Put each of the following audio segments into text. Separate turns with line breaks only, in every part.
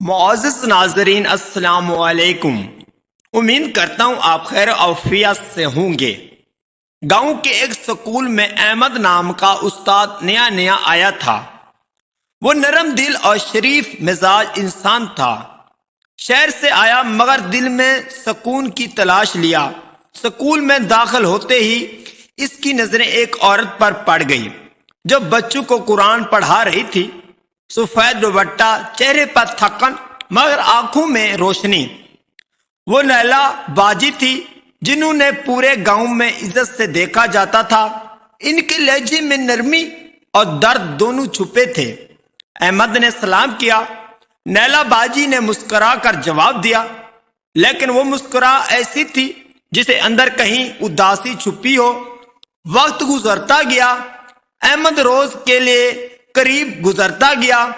معزز ناظرین السلام علیکم۔ امید کرتا ہوں آپ خیر عافیت سے ہوں گے۔ گاؤں کے ایک سکول میں احمد نام کا استاد نیا آیا تھا۔ وہ نرم دل اور شریف مزاج انسان تھا۔ شہر سے آیا مگر دل میں سکون کی تلاش لیا۔ سکول میں داخل ہوتے ہی اس کی نظریں ایک عورت پر پڑ گئی جو بچوں کو قرآن پڑھا رہی تھی۔ سفید دوپٹہ، چہرے پر تھکن مگر آنکھوں میں روشنی۔ وہ نیلا باجی تھی جنہوں نے پورے گاؤں میں عزت سے دیکھا جاتا تھا۔ ان کے لہجے میں نرمی اور درد دونوں چھپے تھے۔ احمد نے سلام کیا۔ نیلا باجی نے مسکرا کر جواب دیا، لیکن وہ مسکرا ایسی تھی جسے اندر کہیں اداسی چھپی ہو۔ وقت گزرتا گیا، احمد روز کے لیے قریب گزرتا گیا۔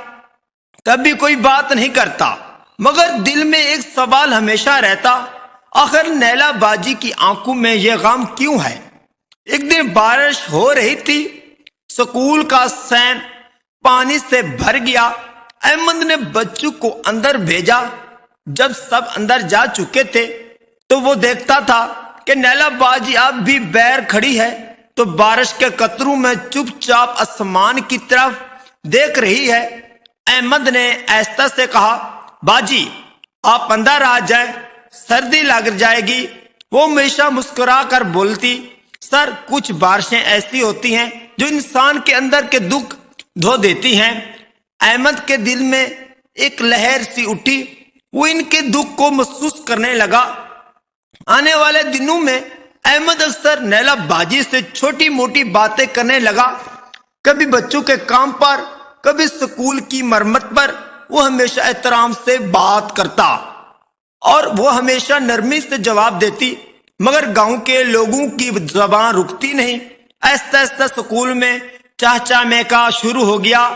کبھی کوئی بات نہیں کرتا مگر دل میں ایک سوال ہمیشہ رہتا، آخر نیلا باجی کی آنکھوں میں یہ غم کیوں ہے؟ ایک دن بارش ہو رہی تھی، سکول کا سین پانی سے بھر گیا۔ احمد نے بچوں کو اندر بھیجا۔ جب سب اندر جا چکے تھے تو وہ دیکھتا تھا کہ نیلا باجی اب بھی بیر کھڑی ہے تو بارش کے قطروں میں چپ چاپ آسمان کی طرف دیکھ رہی ہے۔ احمد نے آہستہ سے کہا، باجی آپ اندر آ جائیں، سردی لگ جائے گی۔ وہ ہمیشہ مسکرا کر بولتی، سر کچھ بارشیں ایسی ہوتی ہیں جو انسان کے اندر کے دکھ دھو دیتی ہیں۔ احمد کے دل میں ایک لہر سی اٹھی، وہ ان کے دکھ کو محسوس کرنے لگا۔ آنے والے دنوں میں احمد اکثر نیلا باجی سے چھوٹی موٹی باتیں کرنے لگا، کبھی بچوں کے کام پر، کبھی سکول کی مرمت پر۔ وہ ہمیشہ احترام سے بات کرتا اور وہ ہمیشہ نرمی سے جواب دیتی، مگر گاؤں کے لوگوں کی زبان رکتی نہیں۔ آہستہ آہستہ سکول میں چہچہ میکا شروع ہو گیا۔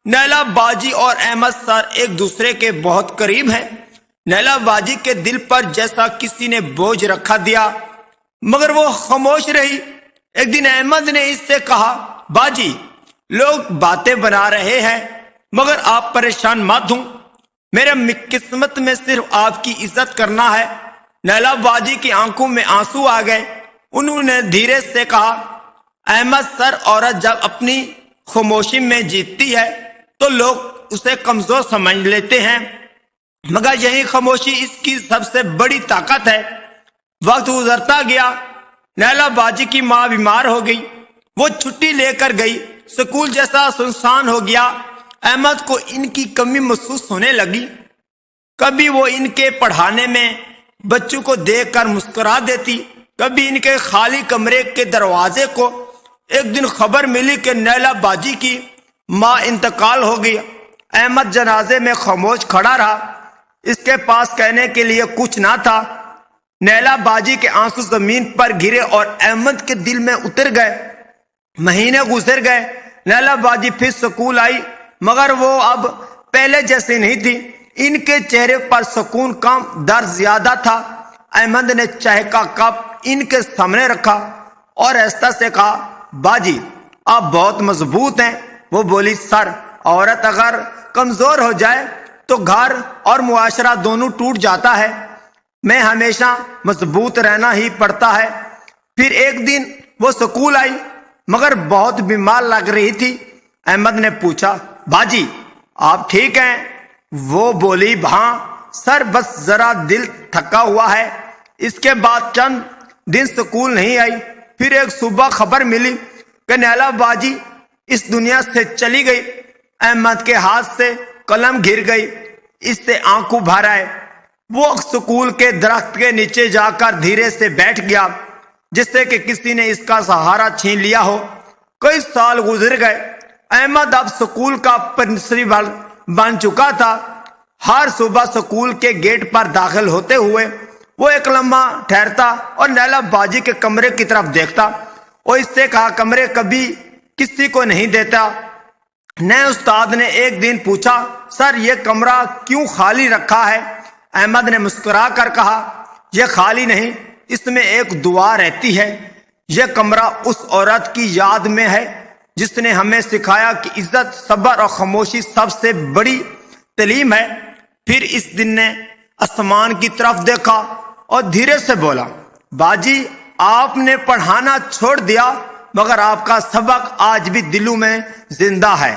نیلا باجی اور احمد سر ایک دوسرے کے بہت قریب ہیں۔ نیلا باجی کے دل پر جیسا کسی نے بوجھ رکھا دیا، مگر وہ خاموش رہی۔ ایک دن احمد نے اس سے کہا، باجی لوگ باتیں بنا رہے ہیں مگر آپ پریشان مت ہوں، میرے قسمت میں صرف آپ کی عزت کرنا ہے۔ نیلا باجی کی آنکھوں میں آنسو آ گئے۔ انہوں نے دھیرے سے کہا، احمد سر عورت جب اپنی خاموشی میں جیتتی ہے تو لوگ اسے کمزور سمجھ لیتے ہیں، مگر یہی خاموشی اس کی سب سے بڑی طاقت ہے۔ وقت گزرتا گیا، نیلا باجی کی ماں بیمار ہو گئی۔ وہ چھٹی لے کر گئی۔ سکول جیسا سنسان ہو گیا۔ احمد کو ان کی کمی محسوس ہونے لگی۔ کبھی وہ ان کے پڑھانے میں بچوں کو دیکھ کر مسکرا دیتی، کبھی ان کے خالی کمرے کے دروازے کو۔ ایک دن خبر ملی کہ نیلا باجی کی ماں انتقال ہو گئی۔ احمد جنازے میں خاموش کھڑا رہا، اس کے پاس کہنے کے لیے کچھ نہ تھا۔ نیلا باجی کے آنسو زمین پر گرے اور احمد کے دل میں اتر گئے۔ مہینے گزر گئے، نیلا باجی پھر سکول آئی، مگر وہ اب پہلے جیسے نہیں تھی۔ ان کے چہرے پر سکون کم، درد زیادہ تھا۔ احمد نے چائے کا کپ ان کے سامنے رکھا اور آہستہ سے کہا، باجی آپ بہت مضبوط ہیں۔ وہ بولی، سر عورت اگر کمزور ہو جائے تو گھر اور معاشرہ دونوں ٹوٹ جاتا ہے، میں ہمیشہ مضبوط رہنا ہی پڑتا ہے۔ پھر ایک دن وہ سکول آئی مگر بہت بیمار لگ رہی تھی۔ احمد نے پوچھا، باجی آپ ٹھیک ہیں؟ وہ بولی، ہاں سر بس ذرا دل تھکا ہوا ہے۔ اس کے بعد چند دن سکول نہیں آئی۔ پھر ایک صبح خبر ملی کہ نیلا باجی اس دنیا سے چلی گئی۔ احمد کے ہاتھ سے قلم گر گئی، اس سے آنکھوں بھر آئے۔ وہ سکول کے درخت کے نیچے جا کر دھیرے سے بیٹھ گیا، جس سے کہ کسی نے اس کا سہارا چھین لیا ہو۔ کئی سال گزر گئے۔ احمد اب سکول کا پرنسپل بن چکا تھا۔ ہر صبح سکول کے گیٹ پر داخل ہوتے ہوئے وہ ایک لمحہ ٹھہرتا اور نیلا باجی کے کمرے کی طرف دیکھتا اور اس سے کہا، کمرے کبھی کسی کو نہیں دیتا۔ نئے استاد نے ایک دن پوچھا، سر یہ کمرہ کیوں خالی رکھا ہے؟ احمد نے مسکرا کر کہا، یہ خالی نہیں، اس میں ایک دعا رہتی ہے۔ یہ کمرہ اس عورت کی یاد میں ہے جس نے ہمیں سکھایا کہ عزت، صبر اور خاموشی سب سے بڑی تعلیم ہے۔ پھر اس دن نے آسمان کی طرف دیکھا اور دھیرے سے بولا، باجی آپ نے پڑھانا چھوڑ دیا مگر آپ کا سبق آج بھی دلوں میں زندہ ہے۔